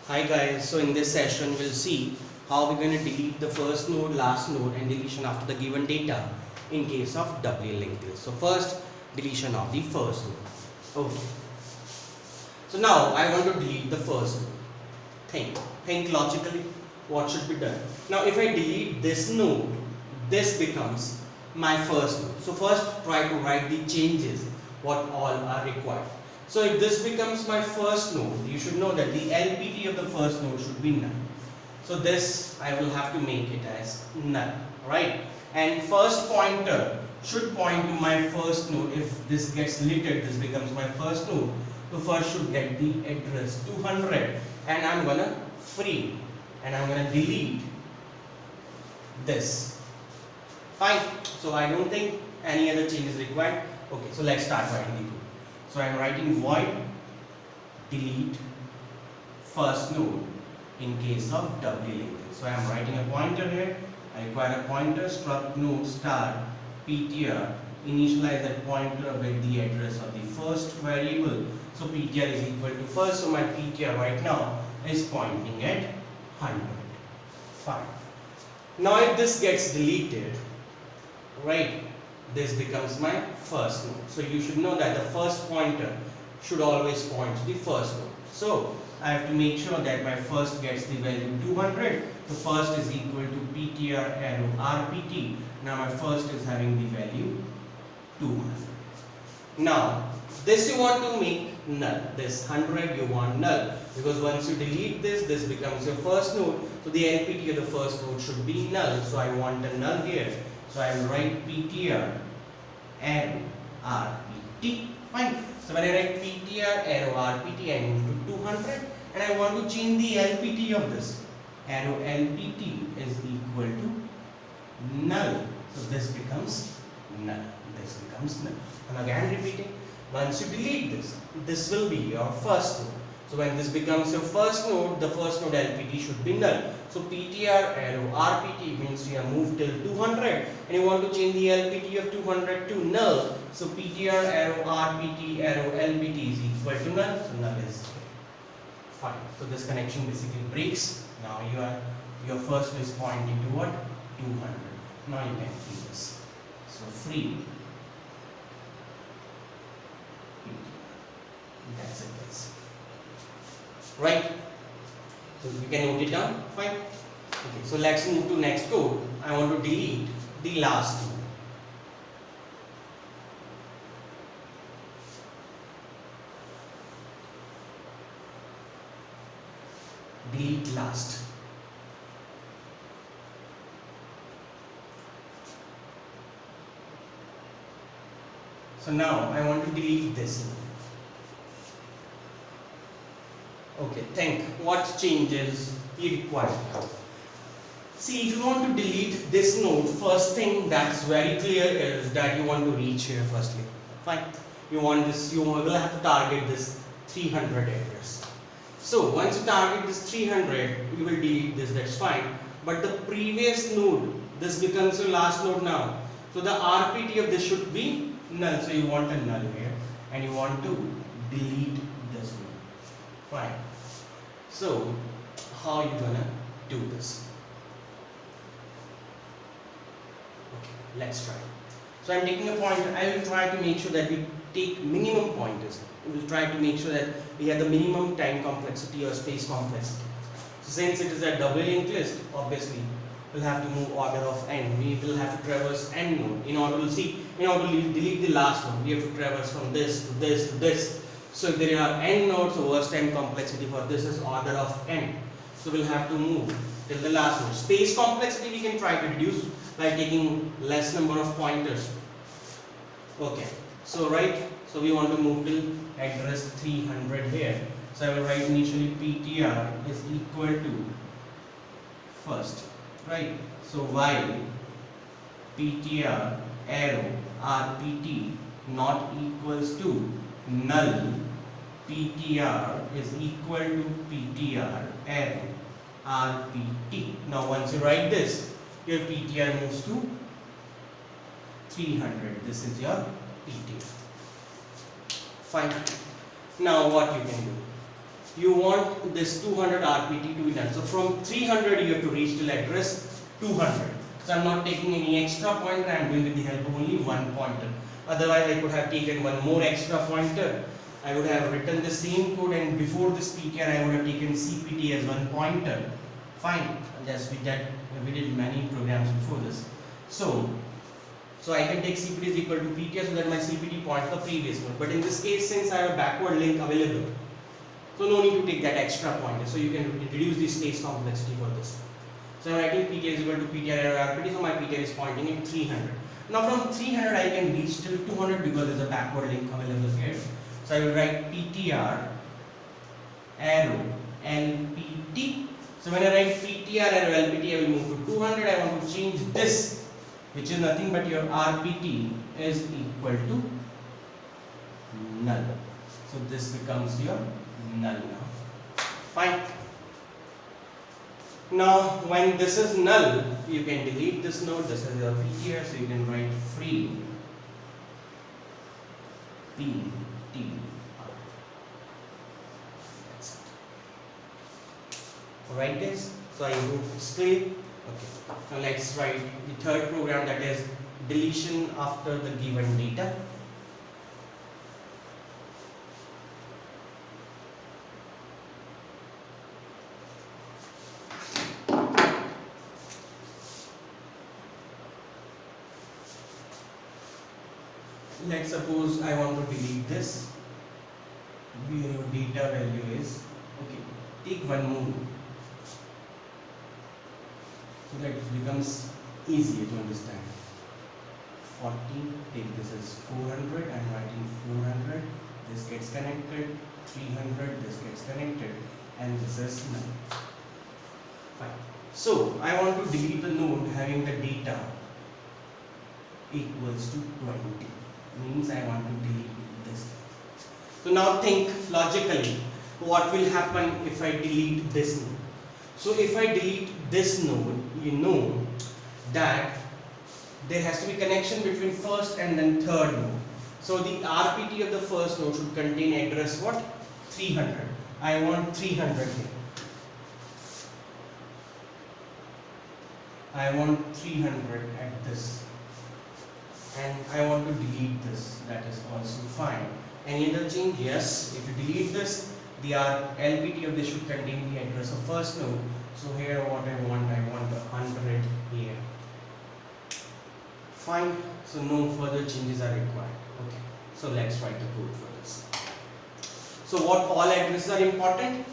Hi guys, so in this session we'll see how we're going to delete the first node, last node and deletion after the given data in case of doubly linked list. So first, deletion of the first node. Okay. So now I want to delete the first node. Think logically what should be done. Now if I delete this node, this becomes my first node. So first try to write the changes what all are required. So if this becomes my first node, you should know that the LPT of the first node should be null. So this I will have to make it as null, right? And first pointer should point to my first node. If this gets deleted, this becomes my first node. So first should get the address 200 and I'm gonna free and I'm gonna delete this. Fine. So I don't think any other change is required. Okay, so let's start writing the code. So I am writing void delete first node in case of doubly linked. So I am writing a pointer here. I require a pointer struct node star ptr, initialize that pointer with the address of the first variable. So ptr is equal to first. So my ptr right now is pointing at 100. Fine. Now if this gets deleted, right, this becomes my first node. So you should know that the first pointer should always point to the first node. So I have to make sure that my first gets the value 200. The first is equal to ptr arrow rpt. Now my first is having the value 200. Now this you want to make null. This 100 you want null, because once you delete this, this becomes your first node. So the LPT of the first node should be null. So I want a null here. So I will write ptr arrow rpt. Fine. So when I write ptr arrow rpt, I move to 200 and I want to change the LPT of this. Arrow LPT is equal to null. So this becomes null. This becomes null. And again repeating, once you delete this, this will be your first node. So when this becomes your first node, the first node LPT should be null. So ptr arrow rpt means you have moved till 200 and you want to change the LPT of 200 to null. So ptr arrow rpt arrow LPT is equal to null. So null is fine. So this connection basically breaks. Now your first is pointing to what? 200. Now you can free this. So free. That's it, guys. Right? So you can note it down. Fine. Okay, so let's move to next code. I want to delete the last node. Delete last. So now I want to delete this node. Okay, think what changes you require. See, if you want to delete this node, first thing that's very clear is that you want to reach here firstly. Fine. You want this, you will have to target this 300 address. So once you target this 300, you will delete this, that's fine. But the previous node, this becomes your last node now. So the RPT of this should be null. So you want a null here and you want to delete this node. Fine. So how are you gonna do this? Okay, let's try. So I'm taking a pointer. I will try to make sure that we take minimum pointers. We will try to make sure that we have the minimum time complexity or space complexity. So since it is a double linked list, obviously we'll have to move order of n. We will have to traverse n node. In order to delete the last one, we have to traverse from this to this to this. So if there are n nodes, so worst time complexity for this is order of n. So we'll have to move till the last node. Space complexity we can try to reduce by taking less number of pointers. Okay. So so we want to move till address 300 here. So I will write initially ptr is equal to first. Right. So while ptr arrow rpt not equals to null, ptr is equal to ptr arrow rpt. Now once you write this, your ptr moves to 300. This is your ptr. Fine. Now what you can do? you want this 200 RPT to be done. So from 300 you have to reach till address 200. So I'm not taking any extra pointer, I'm doing with the help of only one pointer. Otherwise I could have taken one more extra pointer. I would have written the same code, and before this PTR I would have taken CPT as one pointer. Fine, yes, we did many programs before this. So I can take CPT is equal to PTR so that my CPT points the previous one. But in this case, since I have a backward link available, so no need to take that extra pointer. So you can reduce the space complexity for this. So I'm writing PTR is equal to PTR arrow RPT, so my PTR is pointing in 300. Now from 300 I can reach till 200 because there is a backward link available here. So I will write PTR arrow LPT. So when I write PTR arrow LPT, I will move to 200. I want to change this, which is nothing but your RPT is equal to null. So this becomes your null now. Fine. Now when this is null, you can delete this node. This is your PTR, so you can write free PTR. Alright guys, so I hope it's clear. Okay, now let's write the third program, that is deletion after the given data. Let's suppose I want to delete this, where your data value is, okay, take one more, so that it becomes easier to understand. 40, take this as 400, I am writing 400, this gets connected, 300, this gets connected, and this is null. Fine. So I want to delete the node having the data equals to 20. Means I want to delete this. So now think logically, what will happen if I delete this node? So if I delete this node, you know that there has to be connection between first and then third node. So the RPT of the first node should contain address what? 300. I want 300 here. I want 300 at this. And I want to delete this, that is also fine. Any other change? Yes. If you delete this, the LPT of this should contain the address of first node. So here what I want 100 here. Fine. So no further changes are required. Okay. So let's write the code for this. So what all addresses are important?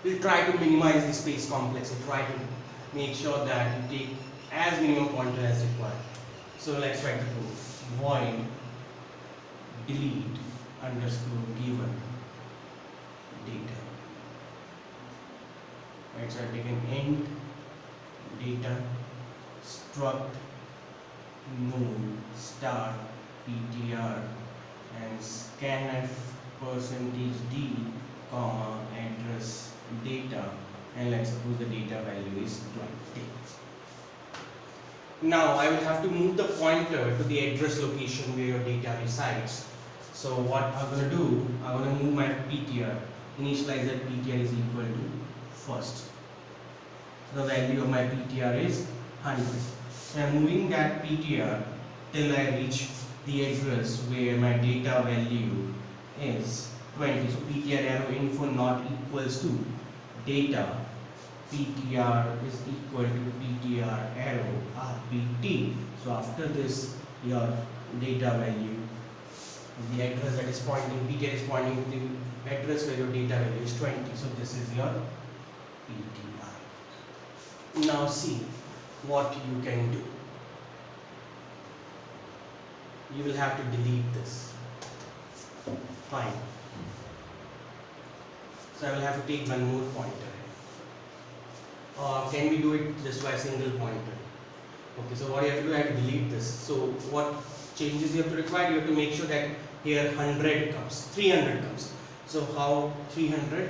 We'll try to minimize the space complexity. Try to make sure that you take as minimum pointer as required. So let's write the code. Void delete underscore given data. Right, so I've taken int data struct node star PTR and scanf %d comma address data, and let's suppose the data value is 20. Now I will have to move the pointer to the address location where your data resides. So what I'm going to do, I'm going to move my PTR, initialize that PTR is equal to first. So the value of my PTR is 100. So I'm moving that PTR till I reach the address where my data value is 20. So PTR arrow info not equals to data PTR is equal to PTR arrow RPT. So after this, your data value, the address that is pointing, PTR is pointing to the address where your data value is 20. So this is your PTR. Now see what you can do. You will have to delete this. Fine. So I will have to take one more pointer. Or can we do it just by a single pointer? Okay, so what you have to do, I have to delete this. So what changes you have to require? You have to make sure that here 100 comes, 300 comes. So how 300?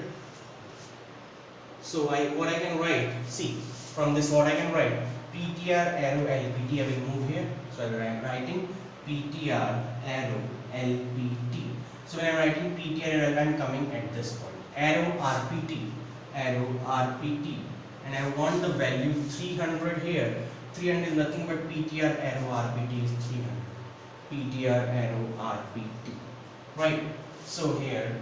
So what I can write, see, from this what I can write, PTR arrow LPT, I will move here. So I am writing PTR arrow LPT. So when I am writing PTR arrow, I am coming at this point. arrow RPT, and I want the value 300 here. 300 is nothing but PTR arrow RPT is 300. PTR arrow RPT, right? So here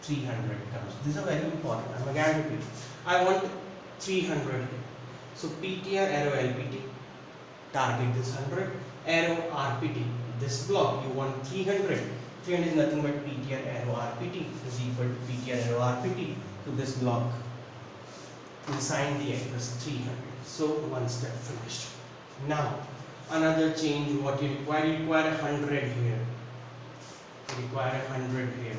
300 comes. These are very important. I'm again repeating. I want 300 here. So PTR arrow LPT, target this 100, arrow RPT, this block you want 300. 300 is nothing but PTR arrow RPT is equal to PTR arrow RPT to this block. Assign the address 300. So one step finished. Now another change, what you require 100 here. You require 100 here.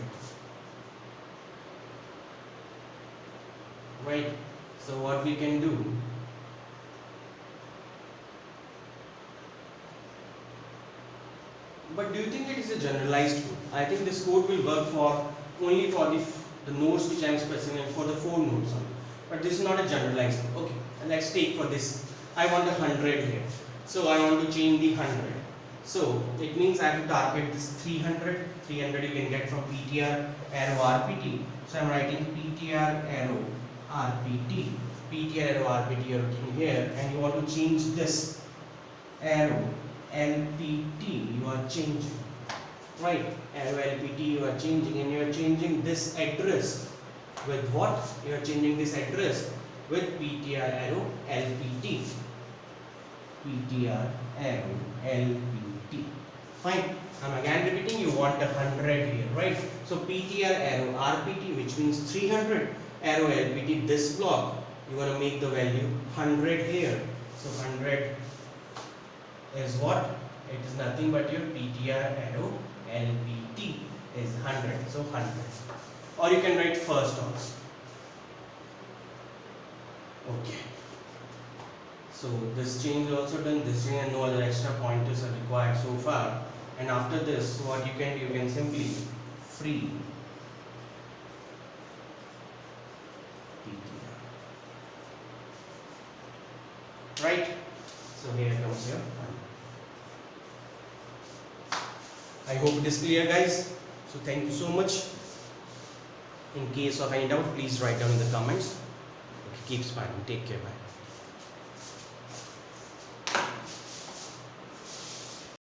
Right? So what we can do, but do you think it is a generalized code? I think this code will work for only for the nodes which I am specifying, for the 4 nodes only. But this is not a generalized code. Okay, let's take for this. I want 100 here. So I want to change the 100. So it means I have to target this 300. 300 you can get from PTR arrow RPT. So I'm writing PTR arrow RPT. PTR arrow RPT you're looking here, and you want to change this arrow LPT. You are changing, right? Arrow LPT you are changing, and you are changing this address with what? You are changing this address with PTR arrow LPT. PTR arrow LPT. Fine. I'm again repeating, you want 100 here, right? So PTR arrow RPT, which means 300, arrow LPT, this block, you want to make the value 100 here. So 100 is what? It is nothing but your PTR arrow LPT is 100. So 100. Or you can write first also. Okay. So this change is also done, this change, and no other extra pointers are required so far. And after this, what you can do, you can simply free PTR. Right? So here comes your. I hope it is clear, guys. So thank you so much. In case of any doubt, please write down in the comments. Okay, keep smiling. Take care. Bye.